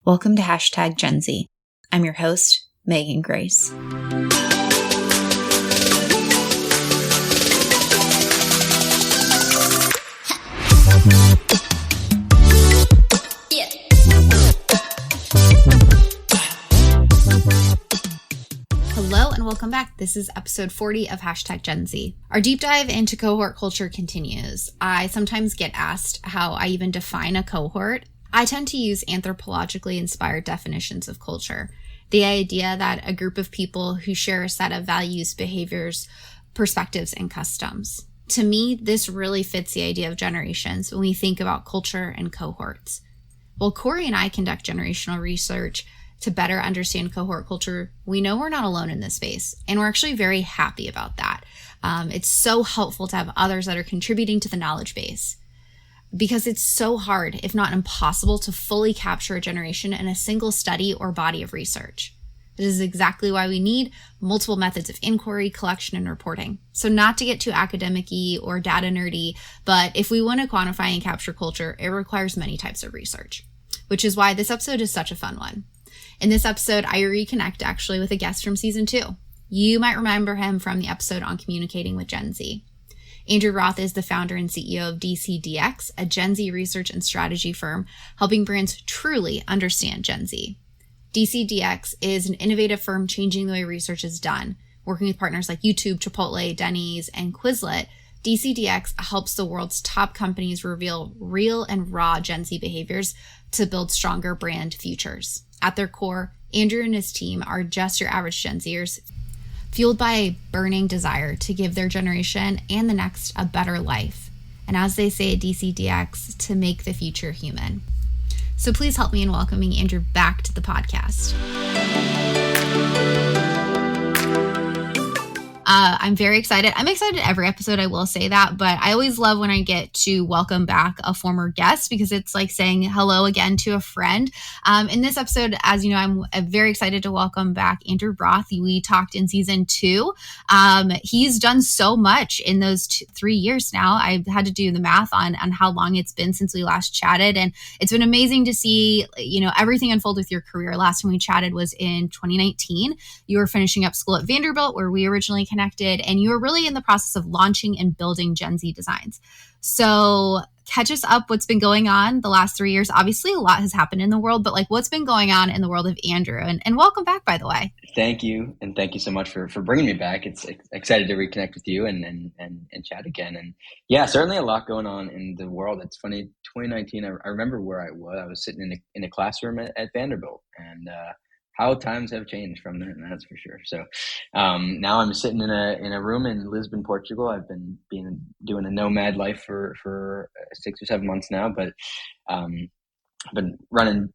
Welcome to Hashtag Gen Z. I'm your host, Megan Grace. Hello and welcome back. This is episode 40 of Hashtag Gen Z. Our deep dive into cohort culture continues. I sometimes get asked how I even define a cohort. I tend to use anthropologically inspired definitions of culture. The idea that a group of people who share a set of values, behaviors, perspectives, and customs. To me, this really fits the idea of generations when we think about culture and cohorts. While Corey and I conduct generational research to better understand cohort culture, we know we're not alone in this space, and we're actually very happy about that. It's so helpful to have others that are contributing to the knowledge base because it's so hard, if not impossible, to fully capture a generation in a single study or body of research. This is exactly why we need multiple methods of inquiry, collection, and reporting. So not to get too academic-y or data nerdy, but if we want to quantify and capture culture, it requires many types of research, which is why this episode is such a fun one. In this episode, I reconnect actually with a guest from season 2. You might remember him from the episode on communicating with Gen Z. Andrew Roth is the founder and CEO of DCDX, a Gen Z research and strategy firm helping brands truly understand Gen Z. DCDX is an innovative firm changing the way research is done. Working with partners like YouTube, Chipotle, Denny's, and Quizlet, DCDX helps the world's top companies reveal real and raw Gen Z behaviors to build stronger brand futures. At their core, Andrew and his team are just your average Gen Zers, fueled by a burning desire to give their generation and the next a better life. And as they say at DCDX, to make the future human. So please help me in welcoming Andrew back to the podcast. I'm very excited. I'm excited every episode, I will say that, but I always love when I get to welcome back a former guest because it's like saying hello again to a friend. In this episode, as you know, I'm very excited to welcome back Andrew Roth. We talked in season 2. He's done so much in those 3 years now. I've had to do the math on how long it's been since we last chatted, and it's been amazing to see, everything unfold with your career. Last time we chatted was in 2019. You were finishing up school at Vanderbilt, where we originally connected, and you were really in the process of launching and building Gen Z Designs. So catch us up what's been going on the last 3 years. Obviously, a lot has happened in the world, but what's been going on in the world of Andrew? And welcome back, by the way. Thank you. And thank you so much for bringing me back. It's excited to reconnect with you and chat again. And yeah, certainly a lot going on in the world. It's funny, 2019, I remember where I was. I was sitting in a classroom at Vanderbilt, and how times have changed from then, that's for sure. So now I'm sitting in a room in Lisbon, Portugal. I've been doing a nomad life for 6 or 7 months now, but I've been running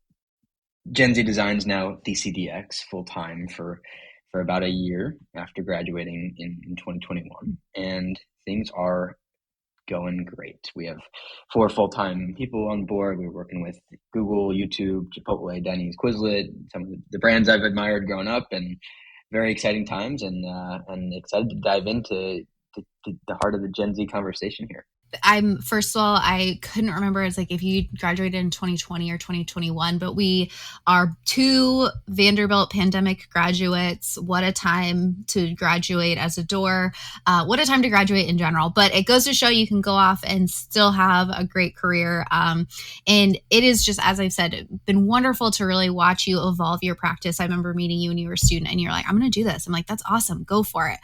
Gen Z Designs now, DCDX, full time for about a year after graduating in 2021, and things are going great. We have 4 full-time people on board. We're working with Google, YouTube, Chipotle, Denny's, Quizlet, some of the brands I've admired growing up, and very exciting times, and excited to dive into the heart of the Gen Z conversation here. First of all, I couldn't remember. It's if you graduated in 2020 or 2021, but we are 2 Vanderbilt pandemic graduates. What a time to graduate as a door. What a time to graduate in general. But it goes to show you can go off and still have a great career. And it is just, as I've said, been wonderful to really watch you evolve your practice. I remember meeting you when you were a student and you're like, I'm going to do this. I'm like, that's awesome. Go for it.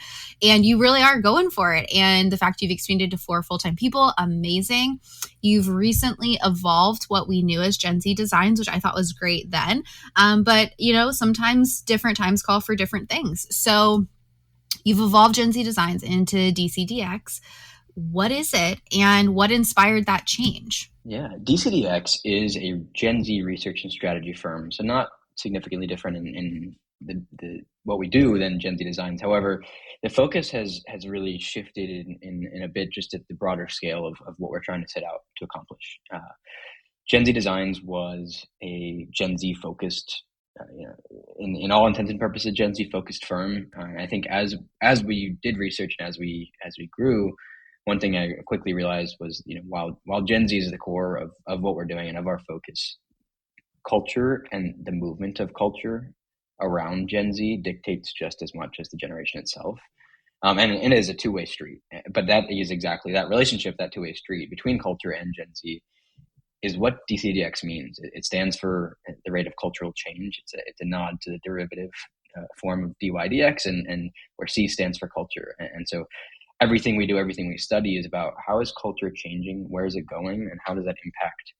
And you really are going for it. And the fact you've expanded to 4 full-time people, amazing. You've recently evolved what we knew as Gen Z Designs, which I thought was great then. But sometimes different times call for different things. So you've evolved Gen Z Designs into DCDX. What is it, and what inspired that change? Yeah, DCDX is a Gen Z research and strategy firm, so not significantly different in the what we do than Gen Z Designs. However, the focus has really shifted in a bit just at the broader scale of what we're trying to set out to accomplish. Gen Z Designs was a Gen Z focused, in all intents and purposes, Gen Z focused firm. I think as we did research and as we grew, one thing I quickly realized was, while Gen Z is the core of what we're doing and of our focus, culture and the movement of culture around Gen Z dictates just as much as the generation itself. And it is a two-way street. But that is exactly that relationship, that two-way street between culture and Gen Z is what DCDX means. It stands for the rate of cultural change. It's a nod to the derivative form of DYDX, and where C stands for culture. And so everything we do, everything we study is about how is culture changing, where is it going, and how does that impact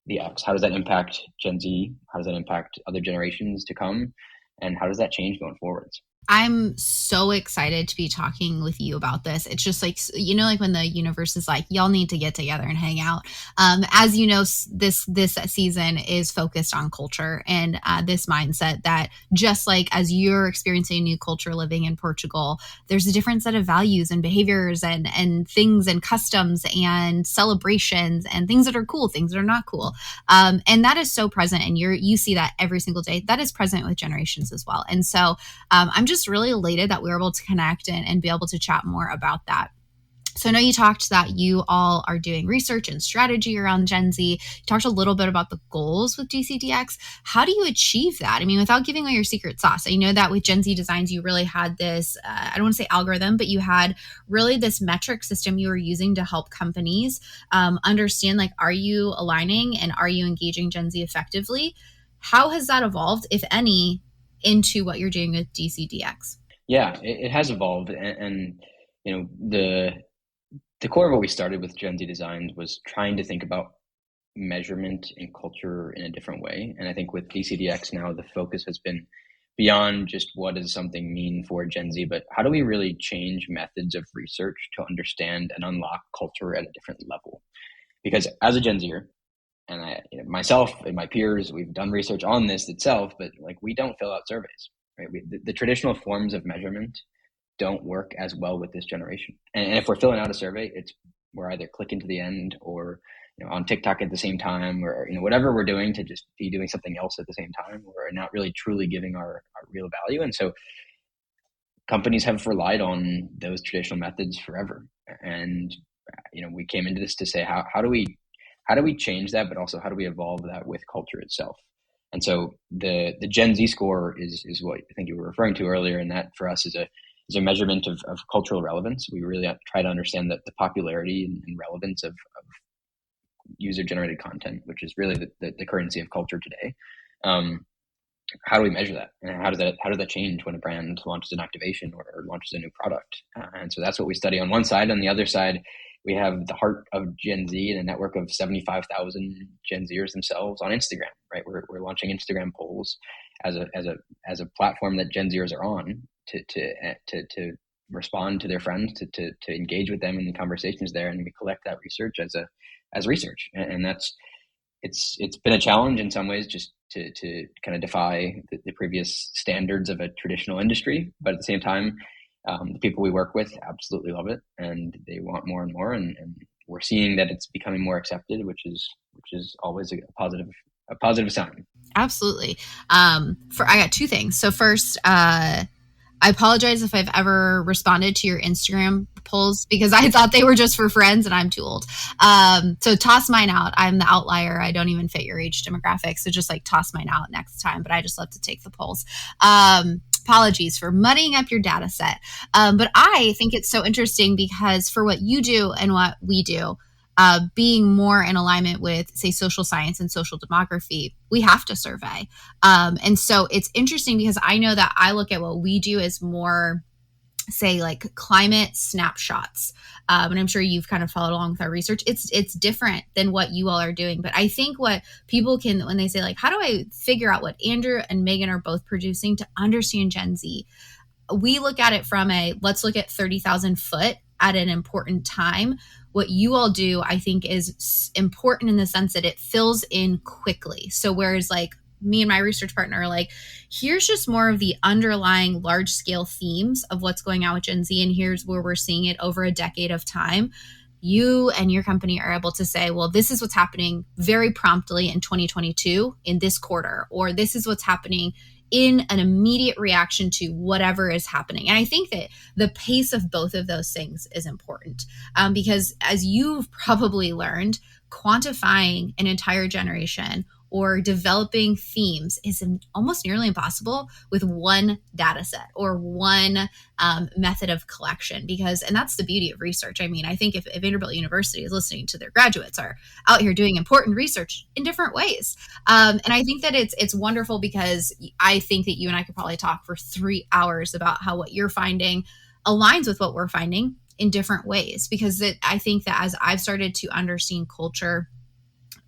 the X? How does that impact Gen Z? How does that impact other generations to come? And how does that change going forwards? I'm so excited to be talking with you about this. It's just like, like when the universe is like, y'all need to get together and hang out. As you know, this season is focused on culture and this mindset that just like as you're experiencing a new culture living in Portugal, there's a different set of values and behaviors and things and customs and celebrations and things that are cool, things that are not cool. And that is so present. And you see that every single day. That is present with generations as well. And so I'm just really elated that we were able to connect and be able to chat more about that. So I know you talked that you all are doing research and strategy around Gen Z. You talked a little bit about the goals with DCDX. How do you achieve that? I mean, without giving away your secret sauce, I know that with Gen Z Designs, you really had this, I don't want to say algorithm, but you had really this metric system you were using to help companies understand, like, are you aligning and are you engaging Gen Z effectively? How has that evolved, if any, into what you're doing with DCDX? Yeah, it has evolved, and the core of what we started with Gen Z Designs was trying to think about measurement and culture in a different way. And I think with DCDX now, the focus has been beyond just what does something mean for Gen Z, but how do we really change methods of research to understand and unlock culture at a different level? Because as a Gen Zer, and myself and my peers, we've done research on this itself, but like we don't fill out surveys, right? The traditional forms of measurement don't work as well with this generation. And if we're filling out a survey, we're either clicking to the end or on TikTok at the same time, or whatever we're doing to just be doing something else at the same time. We're not really truly giving our real value. And so companies have relied on those traditional methods forever. And we came into this to say how do we change that, but also how do we evolve that with culture itself? And so the Gen Z score is what I think you were referring to earlier, and that for us is a measurement of cultural relevance. We really try to understand the popularity and relevance of user-generated content, which is really the currency of culture today. How do we measure that, and how does that change when a brand launches an activation or launches a new product? And so that's what we study on one side. On the other side, we have the heart of Gen Z and a network of 75,000 Gen Zers themselves on Instagram. Right, we're launching Instagram polls as a platform that Gen Zers are on to respond to their friends, to engage with them in the conversations there, and we collect that research as research. And that's it's been a challenge in some ways, just to kind of defy the previous standards of a traditional industry, but at the same time, the people we work with absolutely love it, and they want more and more, and we're seeing that it's becoming more accepted, which is always a positive sign. Absolutely. I got two things. So first, I apologize if I've ever responded to your Instagram polls because I thought they were just for friends and I'm too old. So toss mine out. I'm the outlier. I don't even fit your age demographic. So just like toss mine out next time, but I just love to take the polls. Apologies for muddying up your data set. But I think it's so interesting because for what you do and what we do, being more in alignment with, say, social science and social demography, we have to survey. And so it's interesting because I know that I look at what we do as more, say, like climate snapshots. And I'm sure you've kind of followed along with our research. It's different than what you all are doing. But I think what people can, when they say, like, how do I figure out what Andrew and Megan are both producing to understand Gen Z? We look at it from let's look at 30,000 foot at an important time. What you all do, I think, is important in the sense that it fills in quickly. So whereas like me and my research partner are like, here's just more of the underlying large scale themes of what's going on with Gen Z. And here's where we're seeing it over a decade of time. You and your company are able to say, well, this is what's happening very promptly in 2022 in this quarter, or this is what's happening in an immediate reaction to whatever is happening. And I think that the pace of both of those things is important because as you've probably learned, quantifying an entire generation or developing themes is almost nearly impossible with one data set or one method of collection, and that's the beauty of research. I mean, I think if Vanderbilt University is listening to their graduates are out here doing important research in different ways. And I think that it's wonderful, because I think that you and I could probably talk for 3 hours about how what you're finding aligns with what we're finding in different ways, because I think that as I've started to understand culture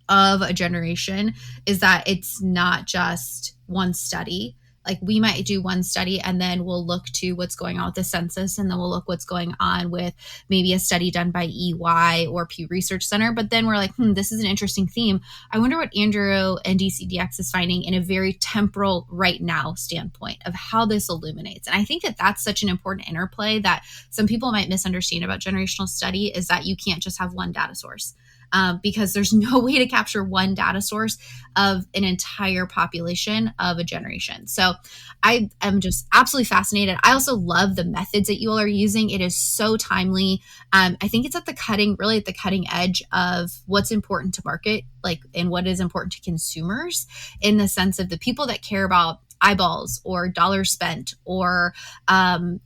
of a generation, is that it's not just one study. Like, we might do one study and then we'll look to what's going on with the census, and then we'll look what's going on with maybe a study done by EY or Pew Research Center. But then we're like, this is an interesting theme. I wonder what Andrew and DCDX is finding in a very temporal right now standpoint of how this illuminates. And I think that that's such an important interplay that some people might misunderstand about generational study, is that you can't just have one data source. Because there's no way to capture one data source of an entire population of a generation. So I am just absolutely fascinated. I also love the methods that you all are using. It is so timely. I think it's at the cutting edge of what's important to market, and what is important to consumers, in the sense of the people that care about eyeballs or dollars spent, or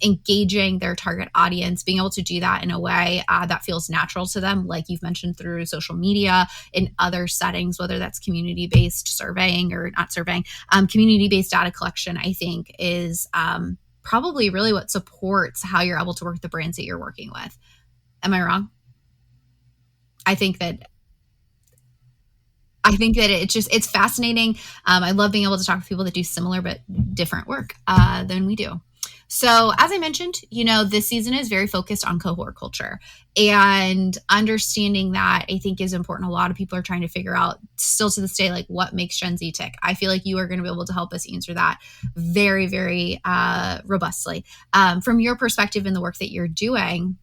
engaging their target audience, being able to do that in a way that feels natural to them, like you've mentioned, through social media, in other settings, whether that's community-based surveying or not surveying, community-based data collection, I think is probably really what supports how you're able to work the brands that you're working with. Am I wrong? I think that it's fascinating. I love being able to talk with people that do similar but different work than we do. So as I mentioned, this season is very focused on cohort culture, and understanding that, I think, is important. A lot of people are trying to figure out still to this day, like, what makes Gen Z tick. I feel like you are going to be able to help us answer that very, very robustly. From your perspective in the work that you're doing,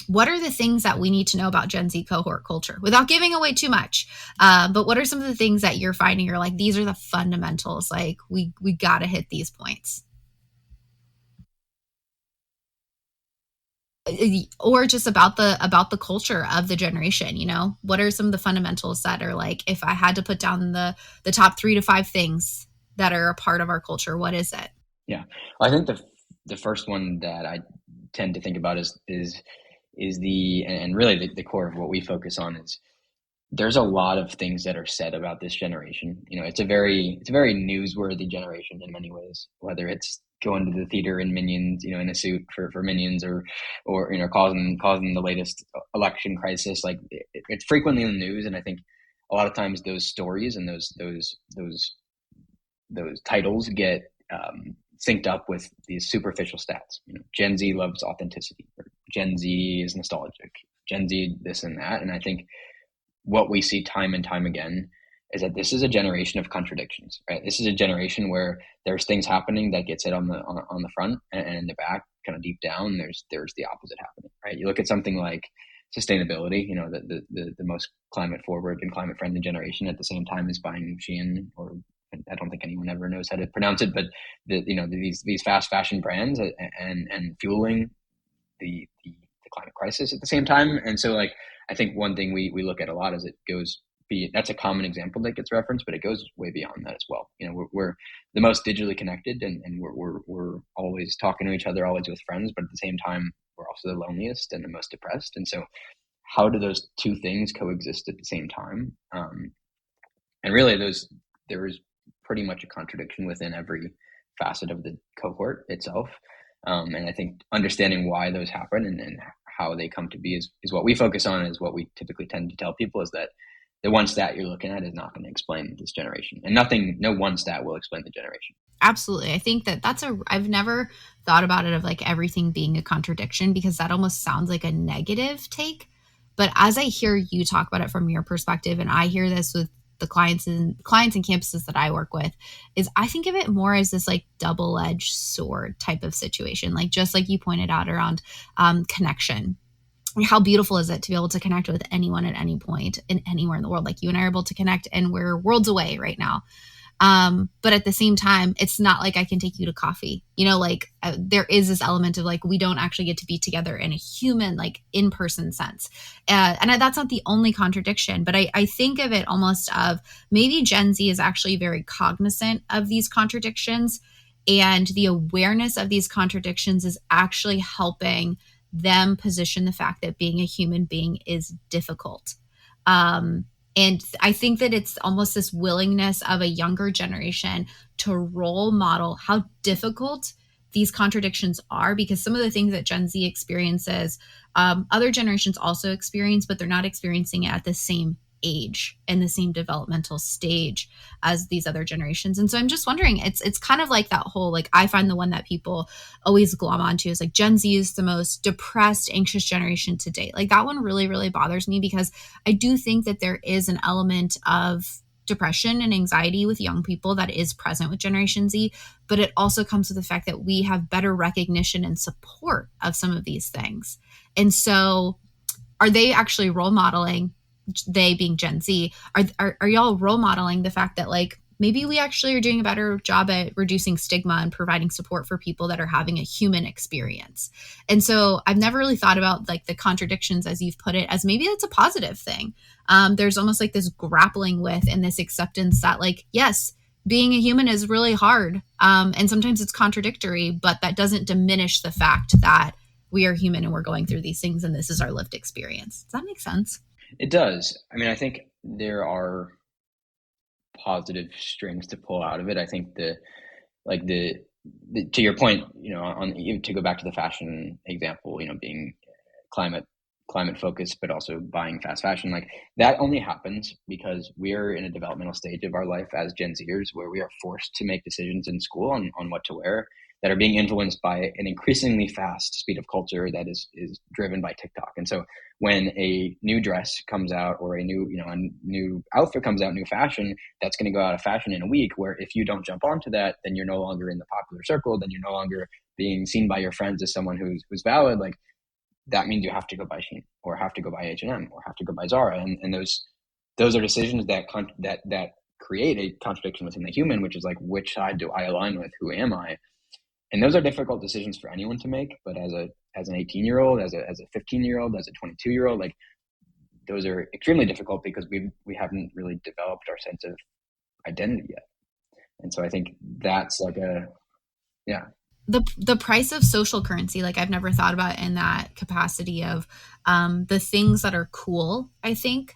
what are the things that we need to know about Gen Z cohort culture without giving away too much? But what are some of the things that you're finding are like, these are the fundamentals, like we got to hit these points? Or just about the culture of the generation, what are some of the fundamentals that are like, if I had to put down the top 3 to 5 things that are a part of our culture, what is it? Yeah. Well, I think the first one that I tend to think about is really the core of what we focus on is, there's a lot of things that are said about this generation. It's a very newsworthy generation in many ways, whether it's going to the theater in Minions, in a suit for Minions, or causing the latest election crisis. Like, it's frequently in the news, and I think a lot of times those stories and those titles get synced up with these superficial stats. Gen Z loves authenticity, or Gen Z is nostalgic, Gen Z this and that. And I think what we see time and time again is that this is a generation of contradictions, right? This is a generation where there's things happening that get said on the front, and in the back, kind of deep down, there's the opposite happening, right? You look at something like sustainability, the most climate forward and climate friendly generation at the same time is buying Shein, or I don't think anyone ever knows how to pronounce it, but these fast fashion brands and fueling the climate crisis at the same time. And so, like, I think one thing we look at a lot is that's a common example that gets referenced, but it goes way beyond that as well. We're the most digitally connected, and we're always talking to each other, always with friends, but at the same time, we're also the loneliest and the most depressed. And so, how do those two things coexist at the same time? And really, there is pretty much a contradiction within every facet of the cohort itself. And I think understanding why those happen and how they come to be is what we focus on, is what we typically tend to tell people, is that the one stat you're looking at is not going to explain this generation, and no one stat will explain the generation. Absolutely. I think I've never thought about it of like everything being a contradiction, because that almost sounds like a negative take. But as I hear you talk about it from your perspective, and I hear this with the clients and campuses that I work with, is I think of it more as this like double-edged sword type of situation. Like, just like you pointed out around connection. How beautiful is it to be able to connect with anyone at any point and anywhere in the world? Like, you and I are able to connect, and we're worlds away right now. But at the same time, it's not like I can take you to coffee, like there is this element of like, we don't actually get to be together in a human, like in-person sense. That's not the only contradiction, but I think of it almost of maybe Gen Z is actually very cognizant of these contradictions, and the awareness of these contradictions is actually helping them position the fact that being a human being is difficult. And I think that it's almost this willingness of a younger generation to role model how difficult these contradictions are, because some of the things that Gen Z experiences, other generations also experience, but they're not experiencing it at the same age and the same developmental stage as these other generations. And so I'm just wondering, it's kind of like that whole, like, I find the one that people always glom onto is like Gen Z is the most depressed, anxious generation to date. Like that one really, really bothers me, because I do think that there is an element of depression and anxiety with young people that is present with Generation Z, but it also comes with the fact that we have better recognition and support of some of these things. And so are they actually role modeling, they being Gen Z, are y'all role modeling the fact that like maybe we actually are doing a better job at reducing stigma and providing support for people that are having a human experience? And so I've never really thought about like the contradictions, as you've put it, as maybe that's a positive thing. There's almost like this grappling with and this acceptance that like, yes, being a human is really hard. And sometimes it's contradictory, but that doesn't diminish the fact that we are human and we're going through these things and this is our lived experience. Does that make sense? It does. I mean, I think there are positive strings to pull out of it. I think the to your point, to go back to the fashion example, being climate focused, but also buying fast fashion, like that only happens because we're in a developmental stage of our life as Gen Zers where we are forced to make decisions in school on what to wear that are being influenced by an increasingly fast speed of culture that is driven by TikTok. And so when a new dress comes out or a new outfit comes out, new fashion, that's going to go out of fashion in a week, where if you don't jump onto that, then you're no longer in the popular circle, then you're no longer being seen by your friends as someone who's valid. Like that means you have to go buy Shein or have to go buy H&M or have to go buy Zara. And those are decisions that create a contradiction within the human, which is like, which side do I align with? Who am I? And those are difficult decisions for anyone to make. But as an 18-year-old, as a 15-year-old, as a 22-year-old, like those are extremely difficult because we haven't really developed our sense of identity yet. And so I think that's like the price of social currency, like I've never thought about in that capacity of the things that are cool, I think.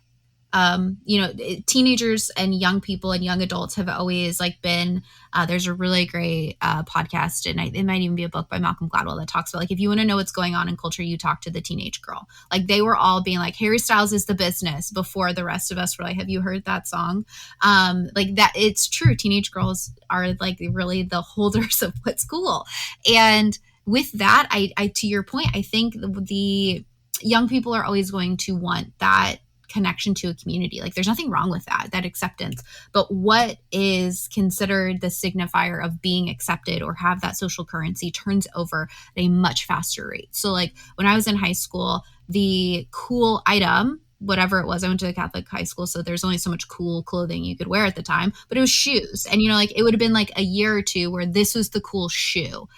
Teenagers and young people and young adults have always like been, there's a really great podcast, and it might even be a book by Malcolm Gladwell that talks about like, if you want to know what's going on in culture, you talk to the teenage girl. Like they were all being like, Harry Styles is the business, before the rest of us were like, have you heard that song? Like that, it's true. Teenage girls are like really the holders of what's cool. And with that, I to your point, I think the young people are always going to want that connection to a community. Like there's nothing wrong with that acceptance, but what is considered the signifier of being accepted or have that social currency turns over at a much faster rate. So like when I was in high school, the cool item, whatever it was, I went to a Catholic high school, so there's only so much cool clothing you could wear at the time, but it was shoes. And like it would have been like a year or two where this was the cool shoe.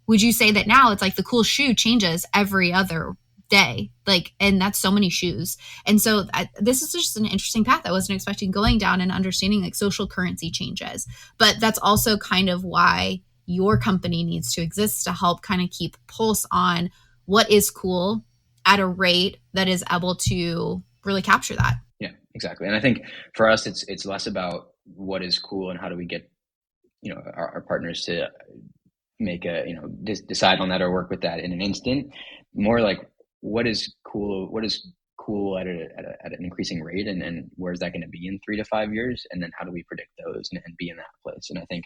Would you say that now it's like the cool shoe changes every other day, like, and that's so many shoes? And so this is just an interesting path I wasn't expecting going down, and understanding like social currency changes. But that's also kind of why your company needs to exist, to help kind of keep pulse on what is cool at a rate that is able to really capture that. Yeah, exactly. And I think for us, it's less about what is cool and how do we get our partners to make decide on that or work with that in an instant. More like what is cool at an increasing rate, and where's that going to be in 3 to 5 years, and then how do we predict those and be in that place? And I think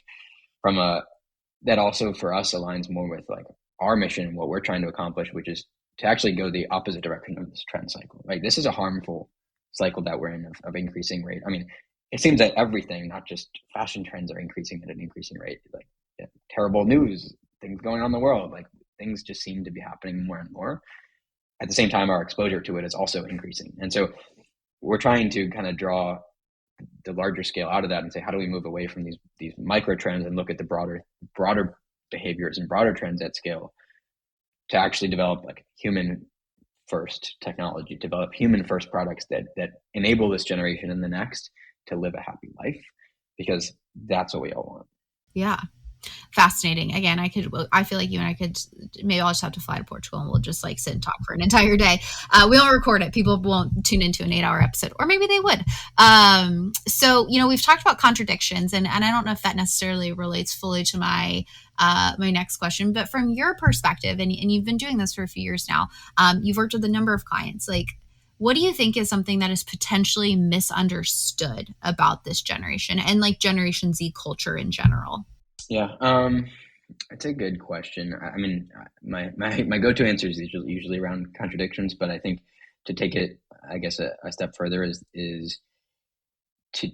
that also for us aligns more with like our mission and what we're trying to accomplish, which is to actually go the opposite direction of this trend cycle. Like this is a harmful cycle that we're in of increasing rate. I mean, it seems that everything, not just fashion trends, are increasing at an increasing rate. Like terrible news, things going on in the world, like things just seem to be happening more and more. At the same time, our exposure to it is also increasing. And so we're trying to kind of draw the larger scale out of that and say, how do we move away from these micro trends and look at the broader behaviors and broader trends at scale to actually develop like human first technology, develop human first products that enable this generation and the next to live a happy life, because that's what we all want. Yeah. Fascinating. Again, I feel like you and I could, maybe I'll just have to fly to Portugal and we'll just like sit and talk for an entire day. We won't record it. People won't tune into an 8-hour episode, or maybe they would. So, we've talked about contradictions, and I don't know if that necessarily relates fully to my next question, but from your perspective, and you've been doing this for a few years now, you've worked with a number of clients. Like, what do you think is something that is potentially misunderstood about this generation and like Generation Z culture in general? Yeah, it's a good question. I mean, my go-to answer is usually around contradictions, but I think to take it, I guess, a step further is to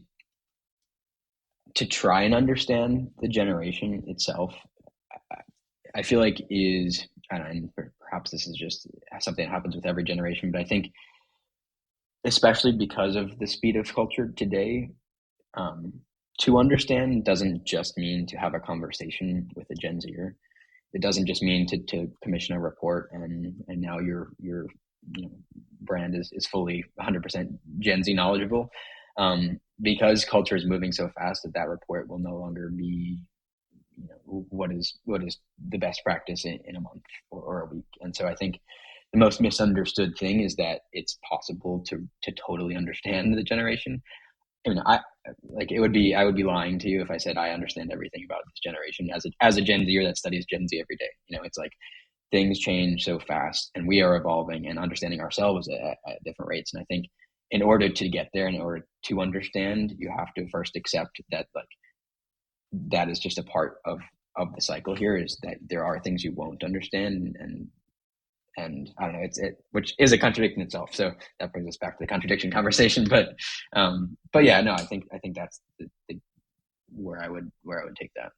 try and understand the generation itself. I feel like and perhaps this is just something that happens with every generation, but I think especially because of the speed of culture today, to understand doesn't just mean to have a conversation with a Gen Zer. It doesn't just mean to commission a report and now your brand is fully 100% Gen Z knowledgeable. Because culture is moving so fast that report will no longer be what is the best practice in a month or a week. And so I think the most misunderstood thing is that it's possible to totally understand the generation. I mean, I would be lying to you if I said I understand everything about this generation as a Gen Zer that studies Gen Z every day. It's like things change so fast, and we are evolving and understanding ourselves at different rates. And I think in order to get there, in order to understand, you have to first accept that that is just a part of the cycle here, is that there are things you won't understand, and I don't know, which is a contradiction itself. So that brings us back to the contradiction conversation. But yeah, no, I think that's where I would take that.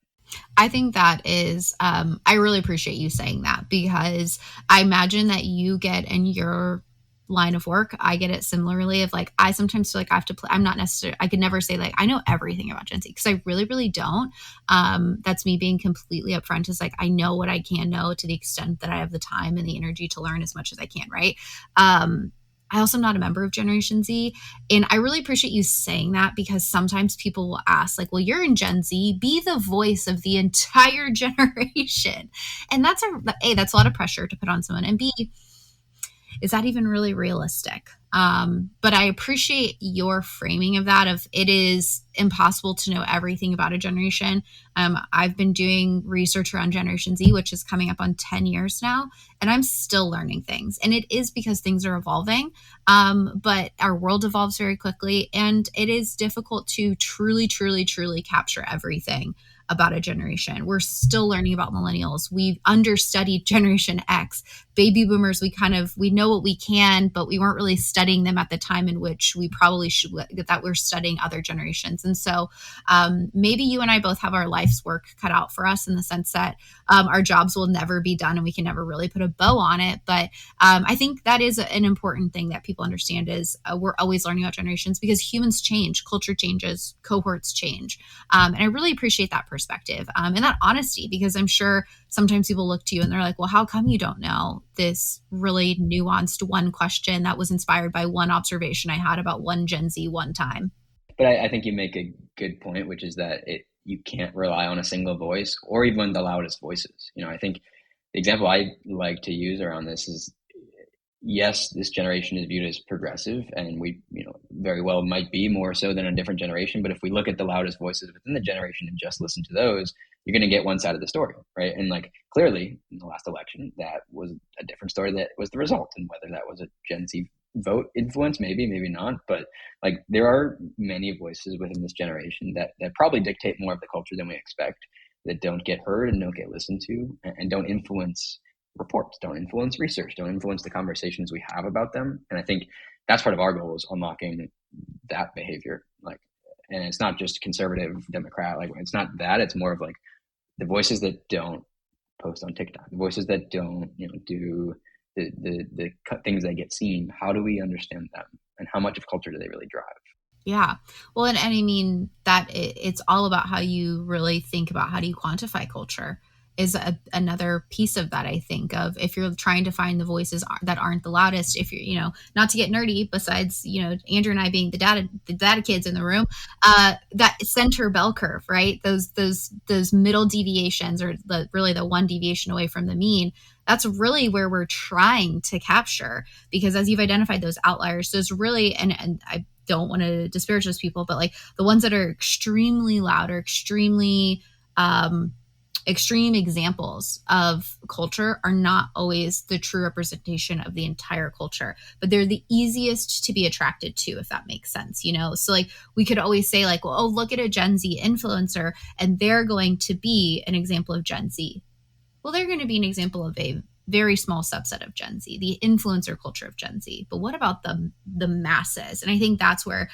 I think that is, I really appreciate you saying that, because I imagine that you get in your line of work, I get it similarly of like, I sometimes feel like I have to play. I'm not necessarily, I could never say like, I know everything about Gen Z, because I really, really don't. That's me being completely upfront, is like, I know what I can know to the extent that I have the time and the energy to learn as much as I can. Right. I also am not a member of Generation Z. And I really appreciate you saying that, because sometimes people will ask like, well, you're in Gen Z, be the voice of the entire generation. And that's a lot of pressure to put on someone. And B, is that even really realistic? But I appreciate your framing of that, of it is impossible to know everything about a generation. I've been doing research around Generation Z, which is coming up on 10 years now, and I'm still learning things. And it is because things are evolving, but our world evolves very quickly, and it is difficult to truly, truly, truly capture everything about a generation. We're still learning about millennials. We've understudied Generation X. Baby boomers, we know what we can, but we weren't really studying them at the time in which we probably should, that we're studying other generations. And so maybe you and I both have our life's work cut out for us, in the sense that our jobs will never be done and we can never really put a bow on it. But I think that is an important thing that people understand, is we're always learning about generations, because humans change, culture changes, cohorts change. And I really appreciate that perspective and that honesty, because I'm sure sometimes people look to you and they're like, well, how come you don't know this really nuanced one question that was inspired by one observation I had about one Gen Z one time? But I think you make a good point, which is that you can't rely on a single voice or even the loudest voices. I think the example I like to use around this is, yes, this generation is viewed as progressive, and we, very well might be more so than a different generation. But if we look at the loudest voices within the generation and just listen to those, you're going to get one side of the story, right? And like, clearly in the last election, that was a different story that was the result. And whether that was a Gen Z vote influence, maybe not. But like, there are many voices within this generation that probably dictate more of the culture than we expect, that don't get heard and don't get listened to, and don't influence reports, don't influence research, don't influence the conversations we have about them. And I think that's part of our goal, is unlocking that behavior. Like, and it's not just conservative, Democrat, like, it's not that, it's more of like the voices that don't post on TikTok, the voices that don't, do the things that get seen. How do we understand them, and how much of culture do they really drive? Yeah. Well, and I mean that it's all about how you really think about how do you quantify culture is another piece of that. I think of if you're trying to find the voices that aren't the loudest, if you're, not to get nerdy, besides, Andrew and I being the data kids in the room, that center bell curve, right? Those middle deviations or really the one deviation away from the mean. That's really where we're trying to capture, because as you've identified those outliers, those really, and I don't want to disparage those people, but like the ones that are extremely loud or extremely extreme examples of culture are not always the true representation of the entire culture, but they're the easiest to be attracted to, if that makes sense, So like we could always say like, well, oh, look at a Gen Z influencer and they're going to be an example of Gen Z. Well, they're going to be an example of a very small subset of Gen Z, the influencer culture of Gen Z. But what about the masses? And I think that's where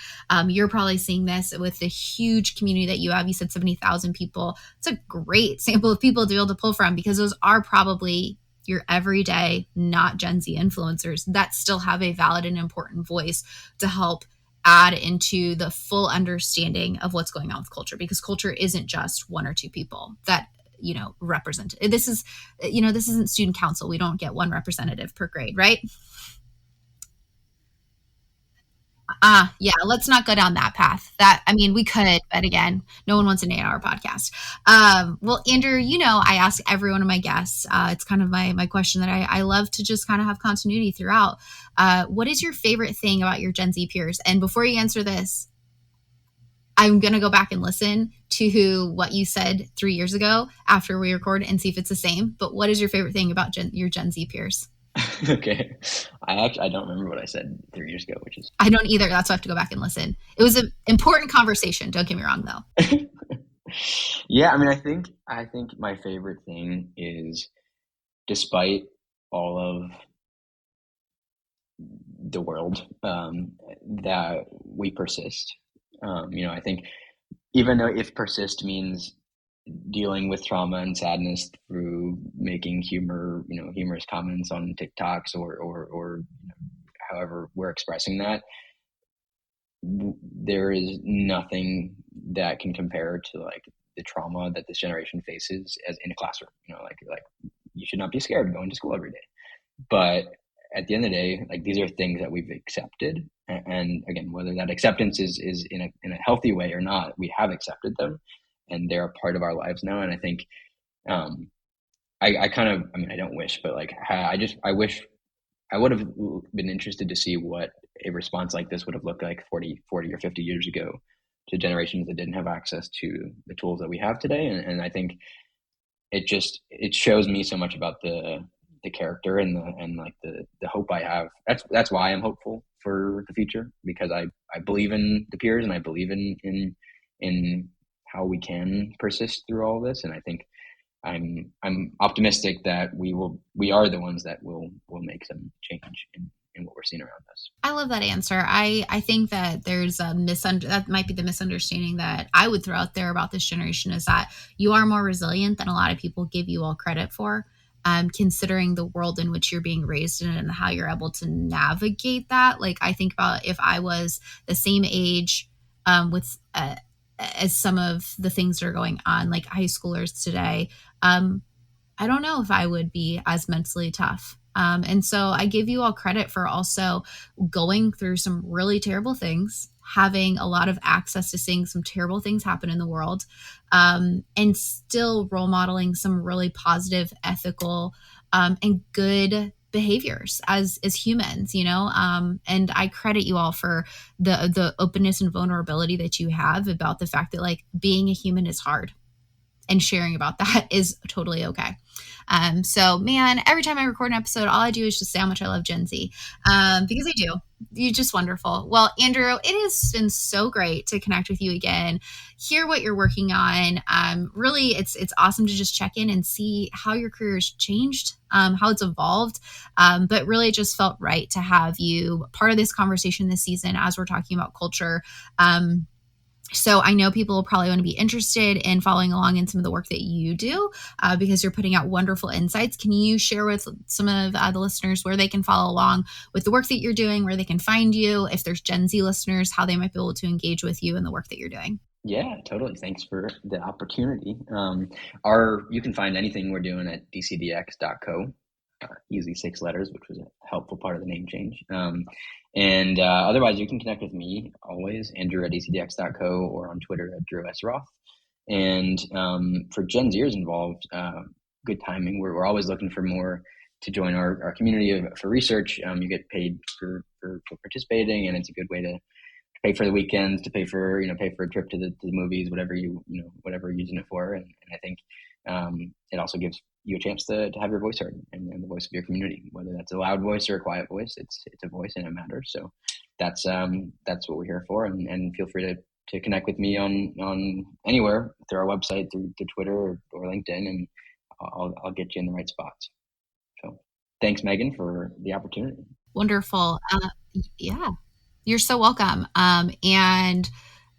you're probably seeing this with the huge community that you have. You said 70,000 people. It's a great sample of people to be able to pull from, because those are probably your everyday, not Gen Z influencers that still have a valid and important voice to help add into the full understanding of what's going on with culture, because culture isn't just one or two people that represent. This isn't student council. We don't get one representative per grade, right? Yeah, let's not go down that path. We could, but again, no one wants an 8-hour podcast. Well, Andrew, I ask every one of my guests, it's kind of my question that I love to just kind of have continuity throughout. What is your favorite thing about your Gen Z peers? And before you answer this, I'm going to go back and listen to what you said 3 years ago after we record and see if it's the same. But what is your favorite thing about your Gen Z peers? Okay. I don't remember what I said 3 years ago, which is... I don't either. That's why I have to go back and listen. It was an important conversation. Don't get me wrong, though. Yeah, I think my favorite thing is, despite all of the world, that we persist. I think even though if persist means dealing with trauma and sadness through making humorous comments on TikToks or however we're expressing that, there is nothing that can compare to like the trauma that this generation faces as in a classroom. Like you should not be scared going to school every day. But at the end of the day, like these are things that we've accepted, and again, whether that acceptance is in a healthy way or not, we have accepted them, and they're a part of our lives now. And I think, I kind of, I don't wish, but like I wish I would have been interested to see what a response like this would have looked like 40 or 50 years ago to generations that didn't have access to the tools that we have today. And I think it shows me so much about the character and the hope I have. That's why I'm hopeful for the future, because I believe in the peers and I believe in how we can persist through all of this. And I think I'm optimistic that we are the ones that will make some change in what we're seeing around us. I love that answer. I think that there's that might be the misunderstanding that I would throw out there about this generation, is that you are more resilient than a lot of people give you all credit for. Considering the world in which you're being raised in and how you're able to navigate that. Like I think about if I was the same age with as some of the things that are going on, like high schoolers today, I don't know if I would be as mentally tough. And so I give you all credit for also going through some really terrible things, having a lot of access to seeing some terrible things happen in the world, and still role modeling some really positive, ethical, and good behaviors as humans, and I credit you all for the openness and vulnerability that you have about the fact that like being a human is hard, and sharing about that is totally okay. So man, every time I record an episode, all I do is just say how much I love Gen Z, because I do. You're just wonderful. Well, Andrew, it has been so great to connect with you again, hear what you're working on. Really, it's awesome to just check in and see how your career has changed, how it's evolved. But really, it just felt right to have you part of this conversation this season as we're talking about culture. So I know people will probably want to be interested in following along in some of the work that you do because you're putting out wonderful insights. Can you share with some of the listeners where they can follow along with the work that you're doing, where they can find you, if there's Gen Z listeners, how they might be able to engage with you and the work that you're doing? Yeah, totally. Thanks for the opportunity. You can find anything we're doing at DCDX.co. Easy 6 letters, which was a helpful part of the name change. And otherwise, you can connect with me always, Andrew at DCDX.co, or on Twitter at Drew S. Roth. And for Gen Zers involved, good timing. We're always looking for more to join our community for research. You get paid for participating, and it's a good way to pay for the weekends, to pay for a trip to the movies, whatever whatever you're using it for. And I think it also gives you a chance to have your voice heard and the voice of your community, whether that's a loud voice or a quiet voice. It's a voice and it matters. So that's what we're here for. And feel free to connect with me on anywhere, through our website, through Twitter or LinkedIn, and I'll get you in the right spots. So thanks, Megan, for the opportunity. Wonderful. Yeah, you're so welcome. And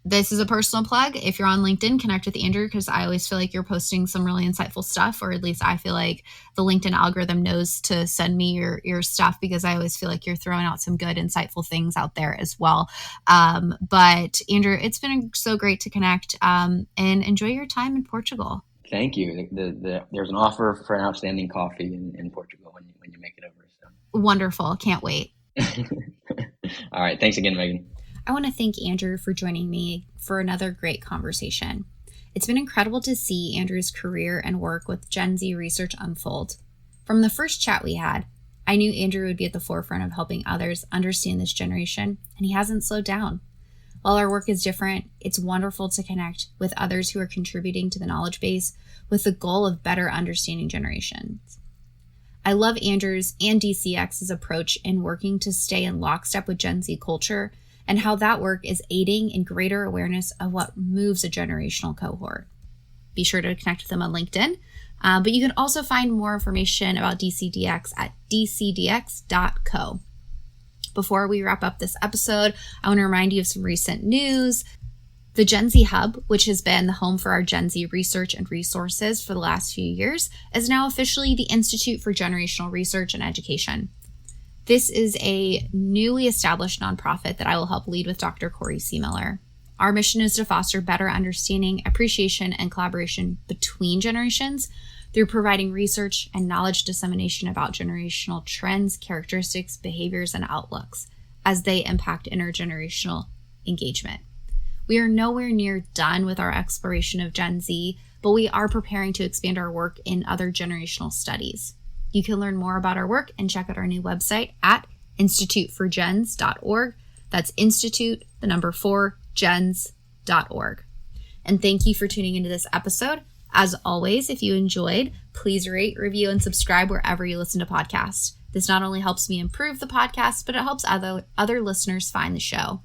this is a personal plug. If you're on LinkedIn, connect with Andrew, because I always feel like you're posting some really insightful stuff, or at least I feel like the LinkedIn algorithm knows to send me your stuff, because I always feel like you're throwing out some good, insightful things out there as well. But Andrew, it's been so great to connect, and enjoy your time in Portugal. Thank you. There's an offer for an outstanding coffee in Portugal when you make it over. So. Wonderful. Can't wait. All right. Thanks again, Megan. I want to thank Andrew for joining me for another great conversation. It's been incredible to see Andrew's career and work with Gen Z research unfold. From the first chat we had, I knew Andrew would be at the forefront of helping others understand this generation, and he hasn't slowed down. While our work is different, it's wonderful to connect with others who are contributing to the knowledge base with the goal of better understanding generations. I love Andrew's and DCX's approach in working to stay in lockstep with Gen Z culture, and how that work is aiding in greater awareness of what moves a generational cohort. Be sure to connect with them on LinkedIn, but you can also find more information about DCDX at dcdx.co. Before we wrap up this episode, I want to remind you of some recent news. The Gen Z Hub, which has been the home for our Gen Z research and resources for the last few years, is now officially the Institute for Generational Research and Education. This is a newly established nonprofit that I will help lead with Dr. Corey C. Miller. Our mission is to foster better understanding, appreciation, and collaboration between generations through providing research and knowledge dissemination about generational trends, characteristics, behaviors, and outlooks as they impact intergenerational engagement. We are nowhere near done with our exploration of Gen Z, but we are preparing to expand our work in other generational studies. You can learn more about our work and check out our new website at instituteforgens.org. That's institute, 4gens.org. And thank you for tuning into this episode. As always, if you enjoyed, please rate, review, and subscribe wherever you listen to podcasts. This not only helps me improve the podcast, but it helps other listeners find the show.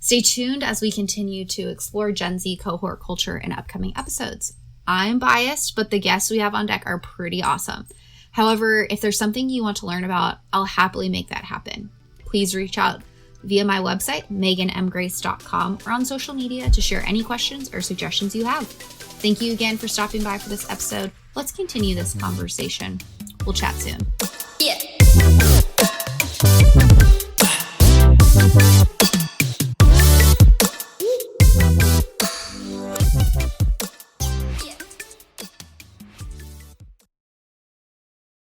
Stay tuned as we continue to explore Gen Z cohort culture in upcoming episodes. I'm biased, but the guests we have on deck are pretty awesome. However, if there's something you want to learn about, I'll happily make that happen. Please reach out via my website, meganmgrace.com, or on social media to share any questions or suggestions you have. Thank you again for stopping by for this episode. Let's continue this conversation. We'll chat soon. Yeah.